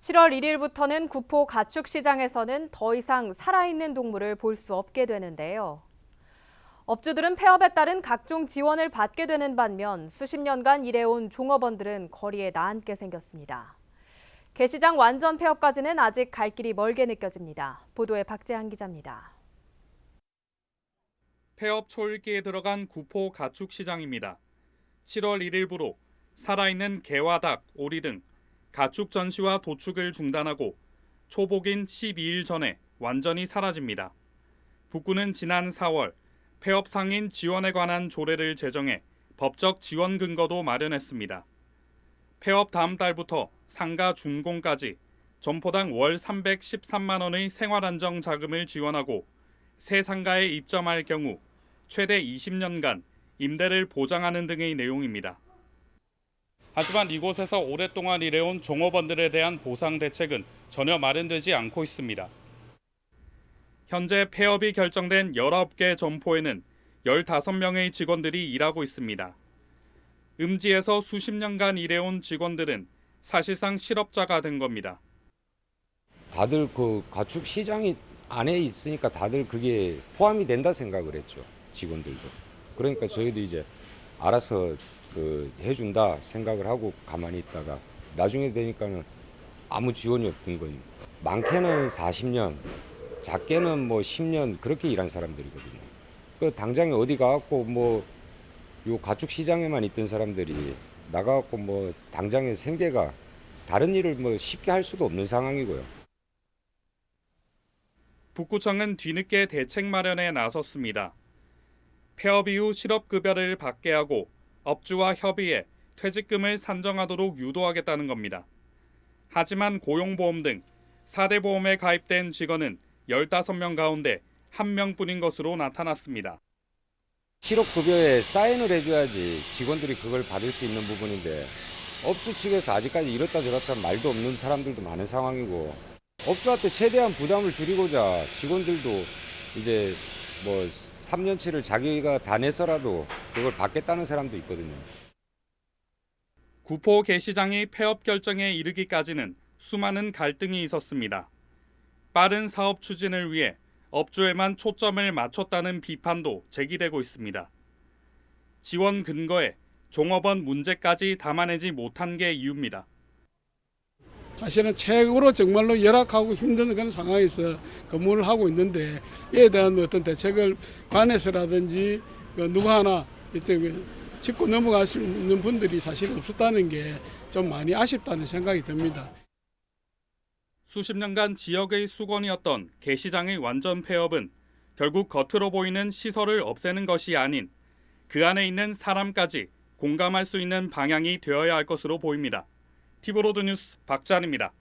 7월 1일부터는 구포 가축시장에서는 더 이상 살아있는 동물을 볼 수 없게 되는데요. 업주들은 폐업에 따른 각종 지원을 받게 되는 반면 수십 년간 일해온 종업원들은 거리에 나앉게 생겼습니다. 게시장 완전 폐업까지는 아직 갈 길이 멀게 느껴집니다. 보도에 박재한 기자입니다. 폐업 초읽기에 들어간 구포 가축시장입니다. 7월 1일부로 살아있는 개와 닭, 오리 등 가축 전시와 도축을 중단하고 초복인 12일 전에 완전히 사라집니다. 북구는 지난 4월 폐업 상인 지원에 관한 조례를 제정해 법적 지원 근거도 마련했습니다. 폐업 다음 달부터 상가 준공까지 점포당 월 313만 원의 생활안정 자금을 지원하고 새 상가에 입점할 경우 최대 20년간 임대를 보장하는 등의 내용입니다. 하지만 이곳에서 오랫동안 일해온 종업원들에 대한 보상 대책은 전혀 마련되지 않고 있습니다. 현재 폐업이 결정된 19개 점포에는 15명의 직원들이 일하고 있습니다. 음지에서 수십 년간 일해온 직원들은 사실상 실업자가 된 겁니다. 다들 그 가축 시장이 안에 있으니까 다들 그게 포함이 된다 생각을 했죠. 직원들도. 그러니까 저희도 이제 알아서 해준다 생각을 하고 가만히 있다가 나중에 되니까는 아무 지원이 없던 거예요. 많게는 40년, 작게는 뭐 10년 그렇게 일한 사람들이거든요. 그 당장에 어디 가갖고 뭐 요 가축 시장에만 있던 사람들이 나가갖고 뭐 당장에 생계가 다른 일을 뭐 쉽게 할 수도 없는 상황이고요. 북구청은 뒤늦게 대책 마련에 나섰습니다. 폐업 이후 실업급여를 받게 하고 업주와 협의해 퇴직금을 산정하도록 유도하겠다는 겁니다. 하지만 고용보험 등 4대 보험에 가입된 직원은 15명 가운데 1명뿐인 것으로 나타났습니다. 실업급여에 사인을 해줘야지 직원들이 그걸 받을 수 있는 부분인데 업주 측에서 아직까지 이렇다 저렇다 말도 없는 사람들도 많은 상황이고 업주한테 최대한 부담을 줄이고자 직원들도 이제 뭐 3년치를 자기가 다 내서라도 그걸 받겠다는 사람도 있거든요. 구포 게시장이 폐업 결정에 이르기까지는 수많은 갈등이 있었습니다. 빠른 사업 추진을 위해 업주에만 초점을 맞췄다는 비판도 제기되고 있습니다. 지원 근거에 종업원 문제까지 담아내지 못한 게 이유입니다. 사실은 최고로 정말로 열악하고 힘든 그런 상황에서 근무를 하고 있는데 이에 대한 어떤 대책을 관에서라든지 누구 하나 짚고 넘어갈 수 있는 분들이 사실 없었다는 게 좀 많이 아쉽다는 생각이 듭니다. 수십 년간 지역의 수건이었던 게시장의 완전 폐업은 결국 겉으로 보이는 시설을 없애는 것이 아닌 그 안에 있는 사람까지 공감할 수 있는 방향이 되어야 할 것으로 보입니다. 티브로드 뉴스 박찬입니다.